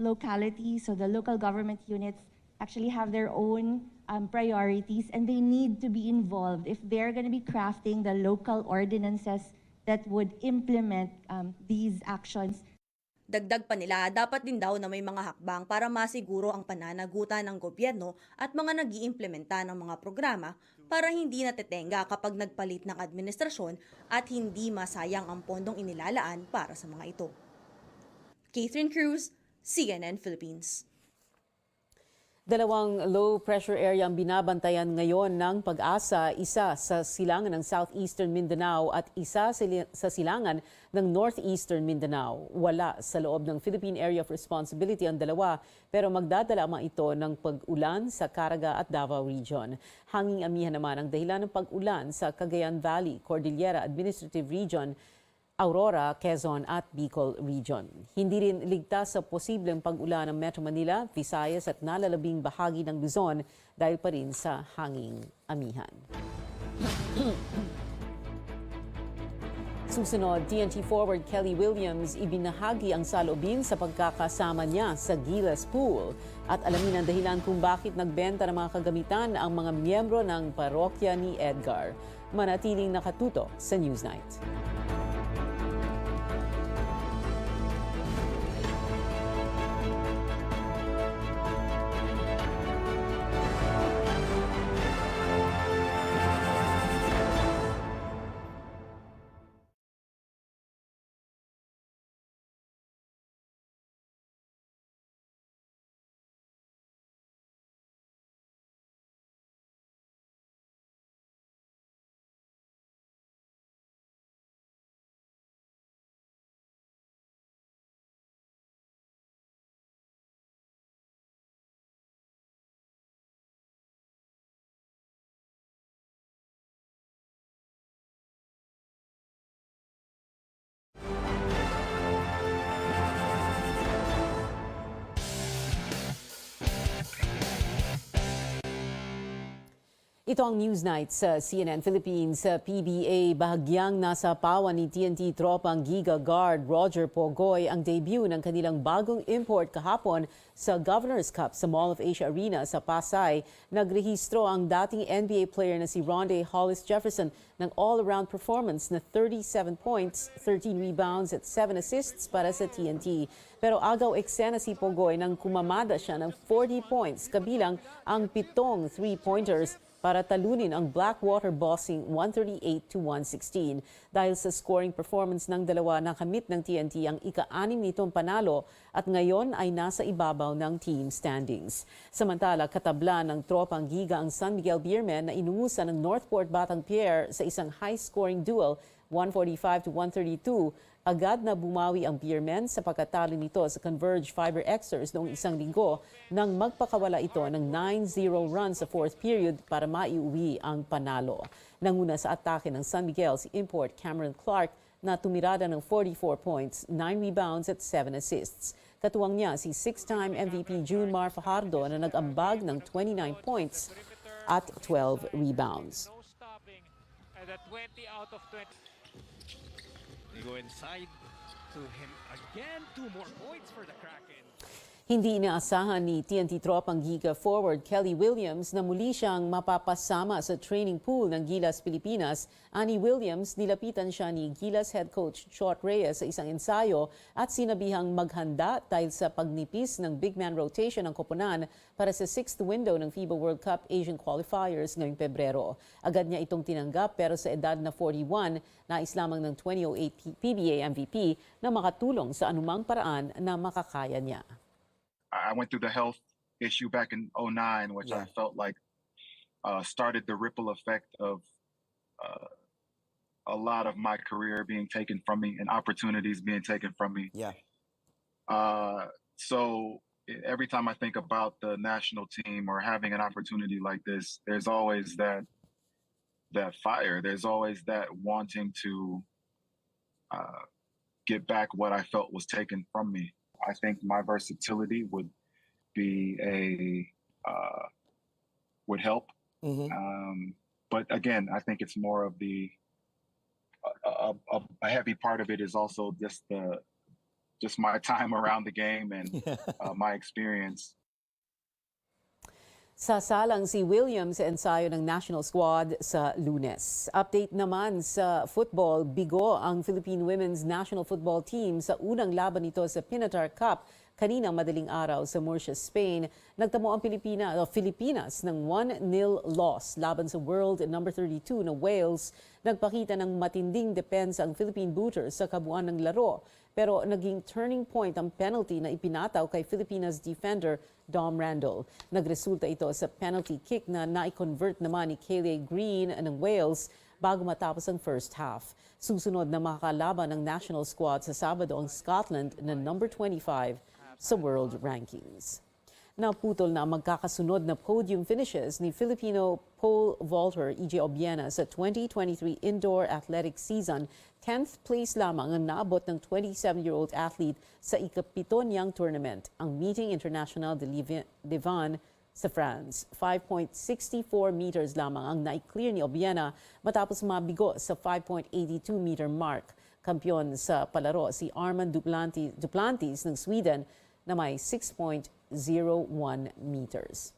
locality, so the local government units actually have their own priorities, and they need to be involved if they're going to be crafting the local ordinances that would implement these actions. Dagdag pa nila, dapat din daw na may mga hakbang para masiguro ang pananagutan ng gobyerno at mga nag-iimplementa ng mga programa para hindi natetenga kapag nagpalit ng administrasyon at hindi masayang ang pondong inilalaan para sa mga ito. Catherine Cruz, CNN Philippines. Dalawang low-pressure area ang binabantayan ngayon ng Pag-asa, isa sa silangan ng Southeastern Mindanao at isa sa silangan ng Northeastern Mindanao. Wala sa loob ng Philippine Area of Responsibility ang dalawa, pero magdadala mga ito ng pag-ulan sa Caraga at Davao Region. Hanging amihan naman ang dahilan ng pag-ulan sa Cagayan Valley, Cordillera Administrative Region, Aurora, Quezon at Bicol Region. Hindi rin ligtas sa posibleng pag-ulan ng Metro Manila, Visayas at nalalabing bahagi ng Luzon dahil pa rin sa hanging amihan. Susunod, TNT forward Kelly Williams ibinahagi ang saloobin sa pagkakasama niya sa Gilas Pool at alamin ang dahilan kung bakit nagbenta ng mga kagamitan ang mga miyembro ng parokya ni Edgar. Manatiling nakatutok sa Newsnight. Ito ang Newsnight sa CNN Philippines. Sa PBA, bahagyang nasa pawan ni TNT tropang Giga Guard Roger Pogoy ang debut ng kanilang bagong import kahapon sa Governor's Cup sa Mall of Asia Arena sa Pasay. Nagrehistro ang dating NBA player na si Rondae Hollis Jefferson ng all-around performance na 37 points, 13 rebounds at 7 assists para sa TNT. Pero agaw eksena si Pogoy nang kumamada siya ng 40 points kabilang ang 7 3-pointers para talunin ang Blackwater Bossing 138-116. Dahil sa scoring performance ng dalawa, nakamit ng TNT ang ika-6 nitong panalo at ngayon ay nasa ibabaw ng team standings. Samantala, katabla ng tropang Giga ang San Miguel Beermen na inungusan ng Northport Batang Pier sa isang high-scoring duel 145-132. Agad na bumawi ang Beermen sa pagkatalo nito sa Converge Fiber Xers noong isang linggo nang magpakawala ito ng 9-0 run sa fourth period para maiuwi ang panalo. Nanguna sa atake ng San Miguel si import Cameron Clark na tumirada ng 44 points, 9 rebounds at 7 assists. Katuwang niya si 6-time MVP Junmar Fajardo na nag-ambag ng 29 points at 12 rebounds. And at 20 out of 20. They go inside to him again. 2 more points for the Kraken. Hindi inaasahan ni TNT Tropang Giga forward Kelly Williams na muli siyang mapapasama sa training pool ng Gilas Pilipinas. Ani Williams, nilapitan siya ni Gilas head coach Chot Reyes sa isang ensayo at sinabihang maghanda dahil sa pagnipis ng big man rotation ng koponan para sa 6th window ng FIBA World Cup Asian Qualifiers ngayong Pebrero. Agad niya itong tinanggap pero sa edad na 41, nais lamang ng 2008 PBA MVP na makatulong sa anumang paraan na makakaya niya. I went through the health issue back in 2009, which I felt like started the ripple effect of a lot of my career being taken from me and opportunities being taken from me. So every time I think about the national team or having an opportunity like this, there's always that fire. There's always that wanting to get back what I felt was taken from me. I think my versatility would be would help. But again, I think it's more of a heavy part of it is also just my time around the game and my experience. Sasalang si Williams sa ensayo ng national squad sa Lunes. Update naman sa football, bigo ang Philippine Women's National Football Team sa unang laban nito sa Pinatar Cup kaninang madaling araw sa Murcia, Spain. Nagtamo ang Pilipinas ng 1-0 loss laban sa world number 32 na Wales. Nagpakita ng matinding depensa ang Philippine Booters sa kabuuan ng laro. Pero naging turning point ang penalty na ipinataw kay Filipinas defender Dom Randall. Nagresulta ito sa penalty kick na nai-convert naman ni Kayleigh Green ng Wales bago matapos ang first half. Susunod na makakalaban ng national squad sa Sabado ang Scotland na number 25 sa world rankings. Naputol na ang magkakasunod na podium finishes ni Filipino pole vaulter EJ Obiena sa 2023 indoor athletics season. 10th place lamang ang naabot ng 27-year-old athlete sa ika-7 niyang tournament, ang Meeting International de Louvain sa France. 5.64 meters lamang ang na-clear ni Obiena matapos mabigo sa 5.82 meter mark. Kampiyon sa palaro si Armand Duplantis ng Sweden na may 6.01 meters.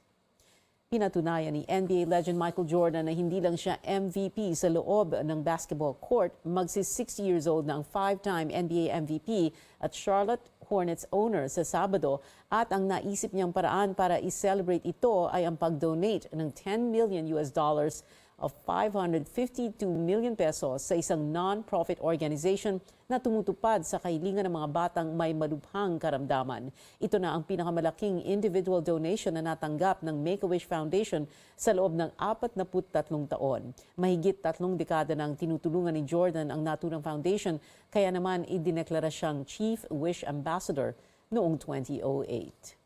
Pinatunayan ni NBA legend Michael Jordan na hindi lang siya MVP sa loob ng basketball court, magsi-60 years old na ang 5-time NBA MVP at Charlotte Hornets owner sa Sabado at ang naisip niyang paraan para i-celebrate ito ay ang pag-donate ng $10 million of 552 million pesos sa isang non-profit organization na tumutupad sa kahilingan ng mga batang may malubhang karamdaman. Ito na ang pinakamalaking individual donation na natanggap ng Make-A-Wish Foundation sa loob ng 43 taon. Mahigit 3 dekada nang tinutulungan ni Jordan ang naturang foundation, kaya naman idineklara siyang Chief Wish Ambassador noong 2008.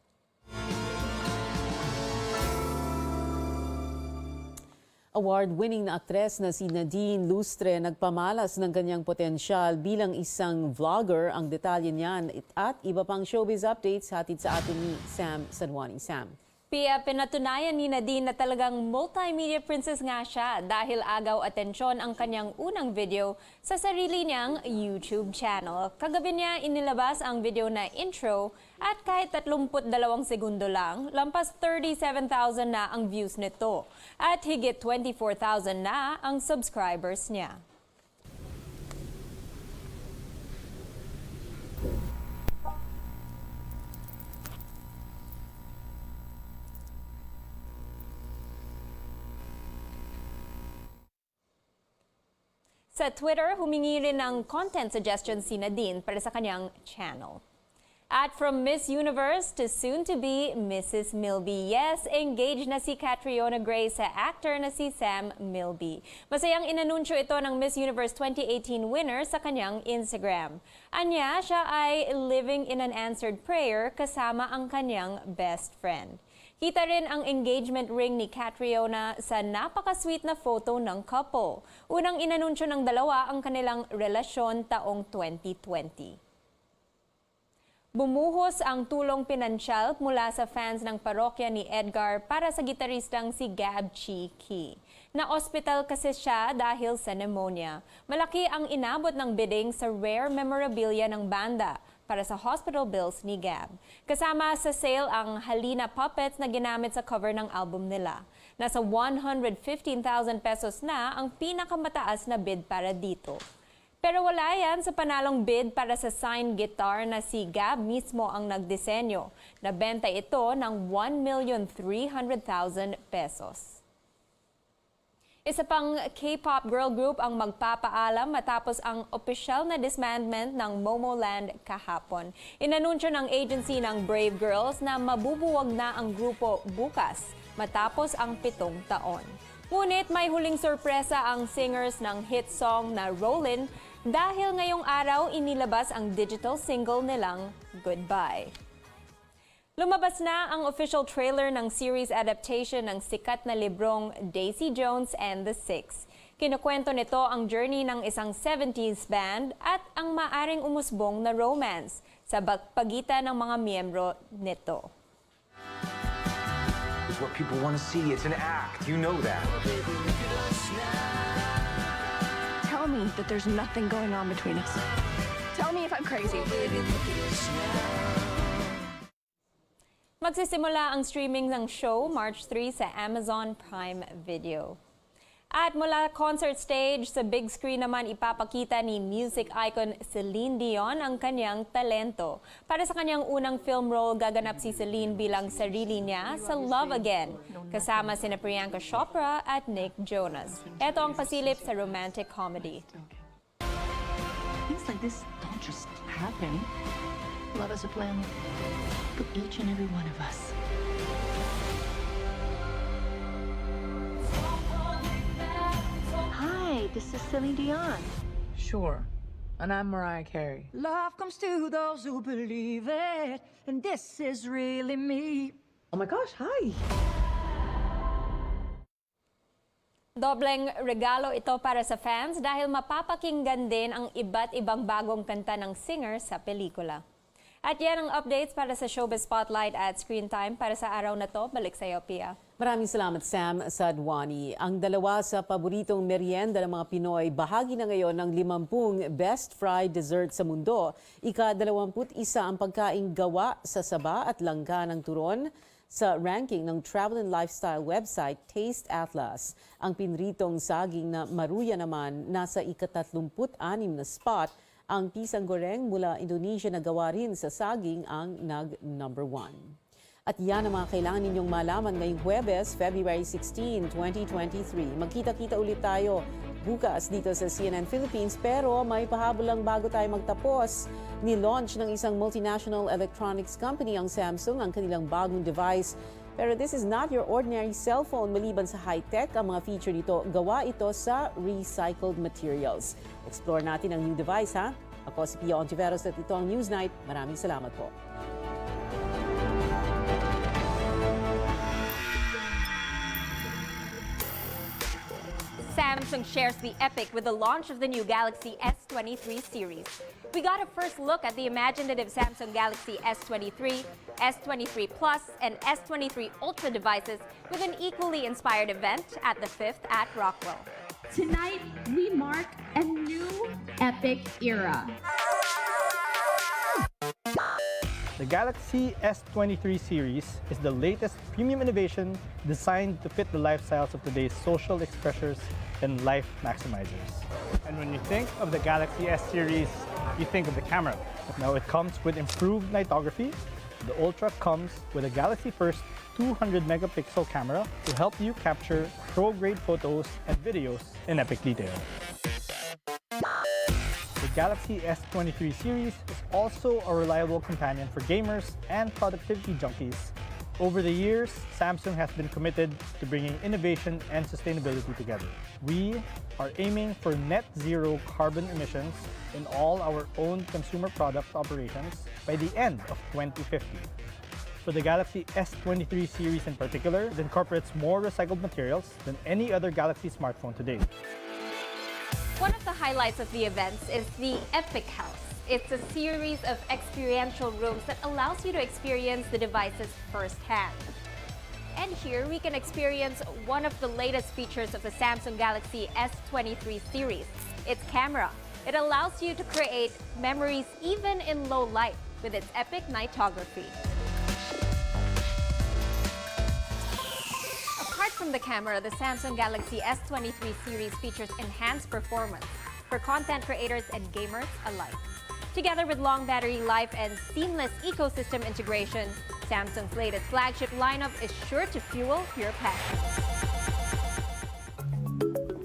Award-winning na aktres na si Nadine Lustre nagpamalas ng kanyang potensyal bilang isang vlogger. Ang detalye niyan at iba pang showbiz updates hatid sa atin ni Sam Sanwani. Sam. Pia, pinatunayan ni Nadine na talagang multimedia princess nga siya dahil agaw atensyon ang kanyang unang video sa sarili niyang YouTube channel. Kagabi niya inilabas ang video na intro at kahit 32 segundo lang, lampas 37,000 na ang views nito at higit 24,000 na ang subscribers niya. Sa Twitter, humingi rin ng content suggestions si Nadine para sa kanyang channel. At from Miss Universe to soon-to-be Mrs. Milby. Yes, engaged na si Catriona Gray sa actor na si Sam Milby. Masayang inanunsyo ito ng Miss Universe 2018 winner sa kanyang Instagram. Anya, siya ay living in an answered prayer kasama ang kanyang best friend. Kita rin ang engagement ring ni Catriona sa napaka-sweet na photo ng couple. Unang inanunsyo ng dalawa ang kanilang relasyon taong 2020. Bumuhos ang tulong pinansyal mula sa fans ng parokya ni Edgar para sa gitaristang si Gab Chiki. Na-ospital kasi siya dahil sa pneumonia. Malaki ang inabot ng bidding sa rare memorabilia ng banda para sa hospital bills ni Gab. Kasama sa sale ang Halina puppets na ginamit sa cover ng album nila. Nasa 115,000 pesos na ang pinakamataas na bid para dito. Pero wala yan sa panalong bid para sa signed guitar na si Gab mismo ang nagdisenyo. Nabenta ito ng 1,300,000 pesos. Isa pang K-pop girl group ang magpapaalam matapos ang opisyal na disbandment ng Momoland kahapon. Inanunsyo ng agency ng Brave Girls na mabubuwag na ang grupo bukas matapos ang 7 taon. Ngunit may huling sorpresa ang singers ng hit song na Rollin' dahil ngayong araw inilabas ang digital single nilang Goodbye. Lumabas na ang official trailer ng series adaptation ng sikat na librong Daisy Jones and the Six. Kinukwento nito ang journey ng isang 70s band at ang maaring umusbong na romance sa pagitan ng mga miyembro nito. It's what people want to see. It's an act. You know that. Tell me that there's nothing going on between us. Tell me if I'm crazy. Magsisimula ang streaming ng show March 3 sa Amazon Prime Video. At mula concert stage, sa big screen naman ipapakita ni music icon Celine Dion ang kanyang talento. Para sa kanyang unang film role, gaganap si Celine bilang sarili niya sa Love Again, kasama sina Priyanka Chopra at Nick Jonas. Ito ang pasilip sa romantic comedy. Things like this don't just happen. Love is a plan for each and every one of us. Hi, this is Celine Dion. Sure. And I'm Mariah Carey. Love comes to those who believe it, and this is really me. Oh my gosh, hi! Dobleng regalo ito para sa fans dahil mapapakinggan din ang iba't ibang bagong kanta ng singer sa pelikula. At yan ang updates para sa Showbiz Spotlight at Screen Time para sa araw na to. Balik sa iyo, Pia. Maraming salamat, Sam Sadwani. Ang dalawa sa paboritong merienda ng mga Pinoy, bahagi na ngayon ng 50 best fried dessert sa mundo. Ika-21 ang pagkaing gawa sa saba at langka ng turon sa ranking ng travel and lifestyle website Taste Atlas. Ang pinritong saging na maruya naman nasa ika-36 na spot. Ang pisang goreng mula Indonesia na gawa rin sa saging ang nag-number 1. At yan ang mga kailangan ninyong malaman ngayong Huwebes, February 16, 2023. Magkita-kita ulit tayo bukas dito sa CNN Philippines, pero may pahabol lang bago tayo magtapos. Ni-launch ng isang multinational electronics company ang Samsung ang kanilang bagong device. Pero this is not your ordinary cellphone. Maliban sa high-tech, ang mga feature nito, gawa ito sa recycled materials. Explore natin ang new device, ha? Ako si Pia Ontiveros at ito ang Newsnight. Maraming salamat po. Samsung shares the epic with the launch of the new Galaxy S23 series. We got a first look at the imaginative Samsung Galaxy S23, S23 Plus, and S23 Ultra devices with an equally inspired event at the 5th at Rockwell. Tonight, we mark a new epic era. The Galaxy S23 series is the latest premium innovation designed to fit the lifestyles of today's social expressors and life maximizers. And when you think of the Galaxy S series, you think of the camera. Now it comes with improved nightography. The Ultra comes with a Galaxy-first 200 megapixel camera to help you capture pro-grade photos and videos in epic detail. The Galaxy S23 series is also a reliable companion for gamers and productivity junkies. Over the years, Samsung has been committed to bringing innovation and sustainability together. We are aiming for net zero carbon emissions in all our own consumer product operations by the end of 2050. For the Galaxy S23 series in particular, it incorporates more recycled materials than any other Galaxy smartphone to date. One of the highlights of the events is the Epic House. It's a series of experiential rooms that allows you to experience the devices firsthand. And here we can experience one of the latest features of the Samsung Galaxy S23 series, its camera. It allows you to create memories even in low light with its epic nightography. Apart from the camera, the Samsung Galaxy S23 series features enhanced performance for content creators and gamers alike. Together with long battery life and seamless ecosystem integration, Samsung's latest flagship lineup is sure to fuel your passion.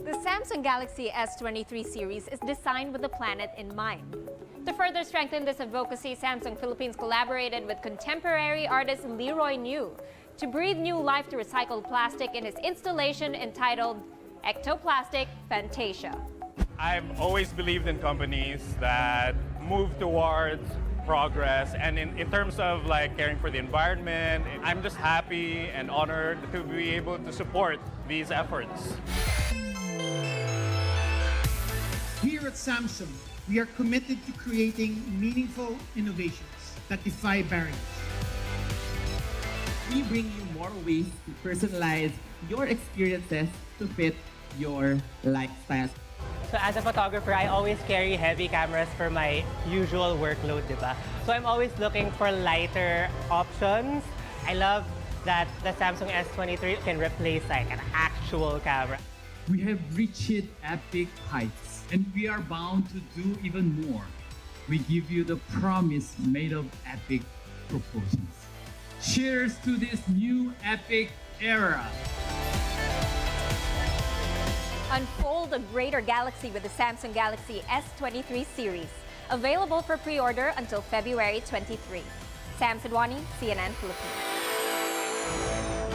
The Samsung Galaxy S23 series is designed with the planet in mind. To further strengthen this advocacy, Samsung Philippines collaborated with contemporary artist Leroy New to breathe new life to recycled plastic in his installation entitled Ectoplastic Fantasia. I've always believed in companies that move towards progress, and in terms of like caring for the environment, I'm just happy and honored to be able to support these efforts. Here at Samsung, we are committed to creating meaningful innovations that defy barriers. We bring you more ways to personalize your experiences to fit your lifestyle. So as a photographer, I always carry heavy cameras for my usual workload, diba? So I'm always looking for lighter options. I love that the Samsung S23 can replace like an actual camera. We have reached epic heights, and we are bound to do even more. We give you the promise made of epic proportions. Cheers to this new epic era. Unfold a greater galaxy with the Samsung Galaxy S23 series. Available for pre-order until February 23. Sam Sidwani, CNN Philippines.